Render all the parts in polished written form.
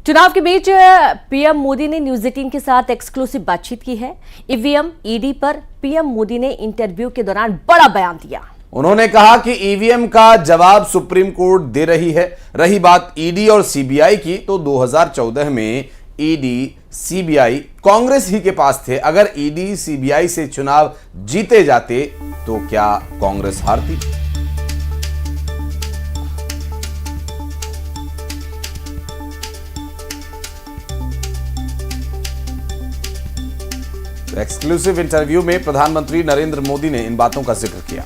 चुनाव के बीच पीएम मोदी ने न्यूज 18 के साथ एक्सक्लूसिव बातचीत की है। ईवीएम ईडी पर पीएम मोदी ने इंटरव्यू के दौरान बड़ा बयान दिया। उन्होंने कहा कि ईवीएम का जवाब सुप्रीम कोर्ट दे रही है। रही बात ईडी और सीबीआई की, तो 2014 में ईडी सीबीआई कांग्रेस ही के पास थे। अगर ईडी सीबीआई से चुनाव जीते जाते तो क्या कांग्रेस हारती? एक्सक्लूसिव इंटरव्यू में प्रधानमंत्री नरेंद्र मोदी ने इन बातों का जिक्र किया।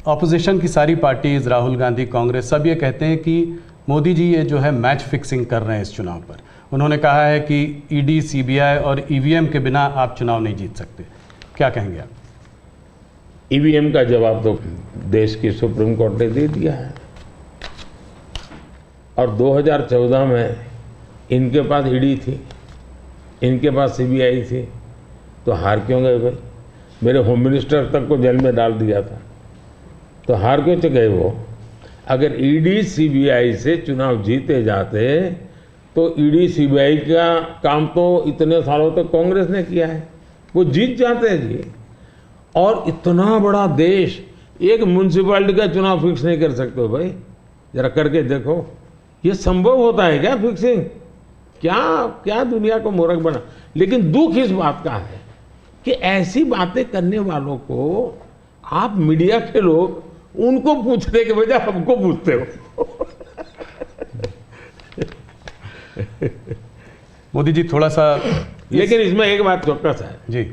ऑपोजिशन की सारी पार्टीज, राहुल गांधी, कांग्रेस, सब ये कहते हैं कि मोदी जी ये जो है मैच फिक्सिंग कर रहे हैं इस चुनाव पर। उन्होंने कहा है कि ईडी, सीबीआई और ईवीएम के बिना आप चुनाव नहीं जीत सकते। क्या कहेंगे आप? ईवीएम का जवाब तो देश की सुप्रीम कोर्ट ने दे दिया है और 2014 में इनके पास ईडी थी, इनके पास सीबीआई थी, तो हार क्यों गए भाई? मेरे होम मिनिस्टर तक को जेल में डाल दिया था, तो हार क्यों गए वो? अगर ईडी सीबीआई से चुनाव जीते जाते तो ईडी सीबीआई का काम तो इतने सालों तक कांग्रेस ने किया है, वो जीत जाते हैं जी। और इतना बड़ा देश एक म्यूनसिपैलिटी का चुनाव फिक्स नहीं कर सकते भाई, जरा करके देखो। ये संभव होता है क्या फिक्सिंग? क्या दुनिया को मूर्ख बना। लेकिन दुख इस बात का है कि ऐसी बातें करने वालों को आप मीडिया के लोग उनको पूछने के बजाय हमको पूछते हो। मोदी जी थोड़ा सा लेकिन इसमें एक बात चौकस है जी,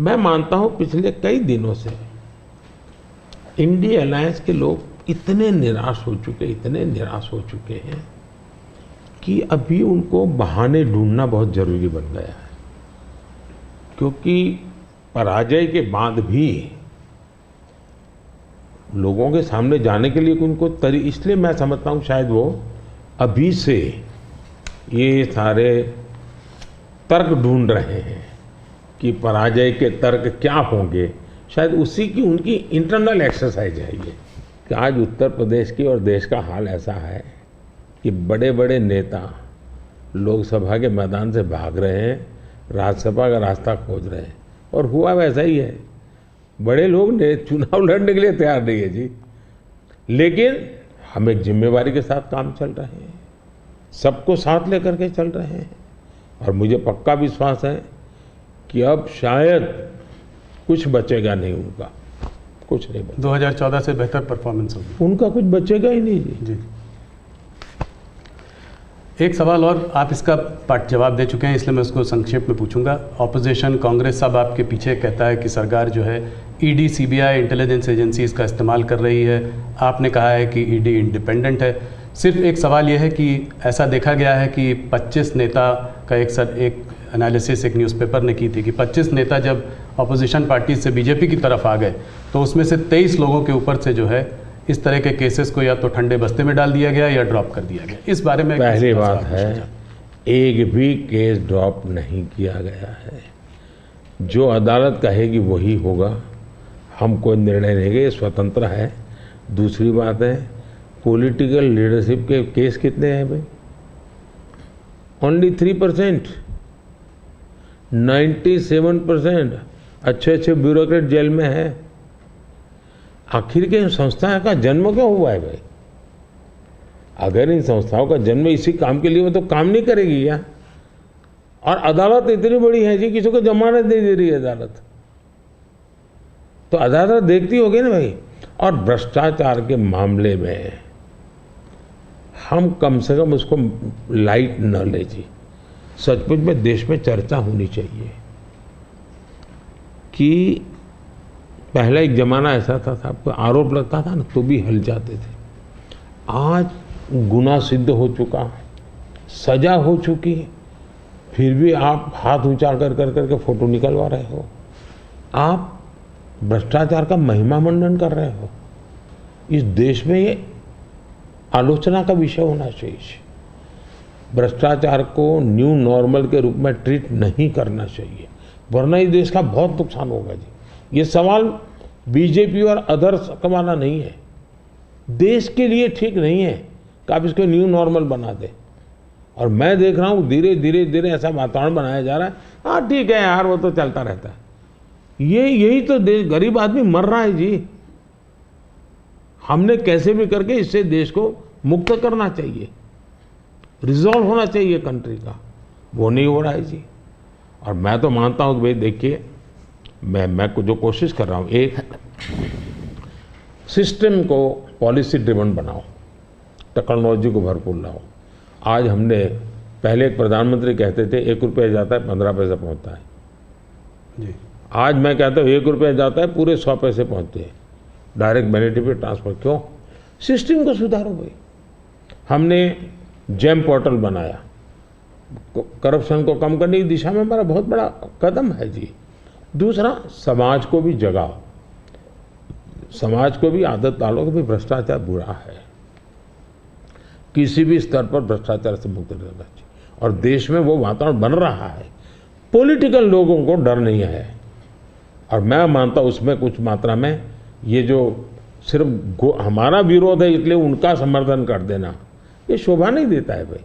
मैं मानता हूं पिछले कई दिनों से इंडिया अलायंस के लोग इतने निराश हो चुके हैं कि अभी उनको बहाने ढूंढना बहुत जरूरी बन गया है, क्योंकि पराजय के बाद भी लोगों के सामने जाने के लिए उनको इसलिए मैं समझता हूं शायद वो अभी से ये सारे तर्क ढूंढ रहे हैं कि पराजय के तर्क क्या होंगे। शायद उसी की उनकी इंटरनल एक्सरसाइज है ये कि आज उत्तर प्रदेश की और देश का हाल ऐसा है कि बड़े बड़े नेता लोकसभा के मैदान से भाग रहे हैं, राज्यसभा का रास्ता खोज रहे हैं, और हुआ वैसा ही है। बड़े लोग ने चुनाव लड़ने के लिए तैयार नहीं है जी, लेकिन हम एक जिम्मेवारी के साथ काम चल रहे हैं, सबको साथ लेकर के चल रहे हैं, और मुझे पक्का विश्वास है कि अब शायद कुछ बचेगा नहीं उनका, कुछ नहीं बचेगा। 2014 से बेहतर परफॉर्मेंस होगी, उनका कुछ बचेगा ही नहीं जी। एक सवाल और, आप इसका जवाब दे चुके हैं इसलिए मैं उसको संक्षेप में पूछूंगा। ऑपोजिशन, कांग्रेस सब आपके पीछे कहता है कि सरकार जो है ईडी, सीबीआई, इंटेलिजेंस एजेंसीज का इस्तेमाल कर रही है। आपने कहा है कि ईडी इंडिपेंडेंट है। सिर्फ एक सवाल यह है कि ऐसा देखा गया है कि 25 नेता का एक एनालिसिस एक न्यूज़पेपर ने की थी कि 25 नेता जब अपोजिशन पार्टी से बीजेपी की तरफ आ गए तो उसमें से 23 लोगों के ऊपर से जो है इस तरह के केसेस को या तो ठंडे बस्ते में डाल दिया गया या ड्रॉप कर दिया गया। इस बारे में पहली बात है, एक भी केस ड्रॉप नहीं किया गया है। जो अदालत कहेगी वही होगा, हम कोई निर्णय नहीं लेंगे, स्वतंत्र है। दूसरी बात है, पॉलिटिकल लीडरशिप के केस कितने हैं भाई? ओनली 3%। 97% अच्छे ब्यूरोक्रेट जेल में है। आखिर के इन संस्थाओं का जन्म क्यों हुआ है भाई? अगर इन संस्थाओं का जन्म इसी काम के लिए हो तो काम नहीं करेगी क्या? और अदालत इतनी बड़ी है जी, किसी को जमानत नहीं दे रही है अदालत, तो अदालत देखती होगी ना भाई। और भ्रष्टाचार के मामले में हम कम से कम उसको लाइट न ले जी। सचमुच में देश में चर्चा होनी चाहिए कि पहला एक जमाना ऐसा था आपको आरोप लगता था ना तो भी हल जाते थे। आज गुनाह सिद्ध हो चुका, सजा हो चुकी, फिर भी आप हाथ ऊंचा कर करके फोटो निकलवा रहे हो। आप भ्रष्टाचार का महिमा मंडन कर रहे हो। इस देश में ये आलोचना का विषय होना चाहिए। भ्रष्टाचार को न्यू नॉर्मल के रूप में ट्रीट नहीं करना चाहिए, वरना इस देश का बहुत नुकसान होगा जी। ये सवाल बीजेपी और अदर्स का माना नहीं है, देश के लिए ठीक नहीं है कि आप इसको न्यू नॉर्मल बना दें। और मैं देख रहा हूँ धीरे धीरे धीरे ऐसा वातावरण बनाया जा रहा है, हाँ ठीक है यार वो तो चलता रहता है। यही तो देश, गरीब आदमी मर रहा है जी। हमने कैसे भी करके इससे देश को मुक्त करना चाहिए, रिजॉल्व होना चाहिए कंट्री का, वो नहीं हो रहा है जी। और मैं तो मानता हूँ कि भाई देखिए, मैं जो कोशिश कर रहा हूँ, एक सिस्टम को पॉलिसी ड्रिवन बनाओ, टेक्नोलॉजी को भरपूर लाओ। आज हमने, पहले एक प्रधानमंत्री कहते थे 1 रुपया जाता है 15 पैसा पहुँचता है जी। आज मैं कहता हूँ 1 रुपया जाता है पूरे 100 पैसे पहुँचते हैं, डायरेक्ट बेनिफिट पे ट्रांसफर। क्यों? सिस्टम को सुधारो भाई। हमने जेम पोर्टल बनाया, करप्शन को कम करने की दिशा में हमारा बहुत बड़ा कदम है जी। दूसरा, समाज को भी जगाओ, समाज को भी आदत डालो कि भाई भ्रष्टाचार बुरा है, किसी भी स्तर पर भ्रष्टाचार से मुक्त रहना चाहिए। और देश में वो वातावरण बन रहा है, पॉलिटिकल लोगों को डर नहीं है। और मैं मानता हूँ उसमें कुछ मात्रा में ये जो सिर्फ हमारा विरोध है इसलिए उनका समर्थन कर देना, ये शोभा नहीं देता है भाई।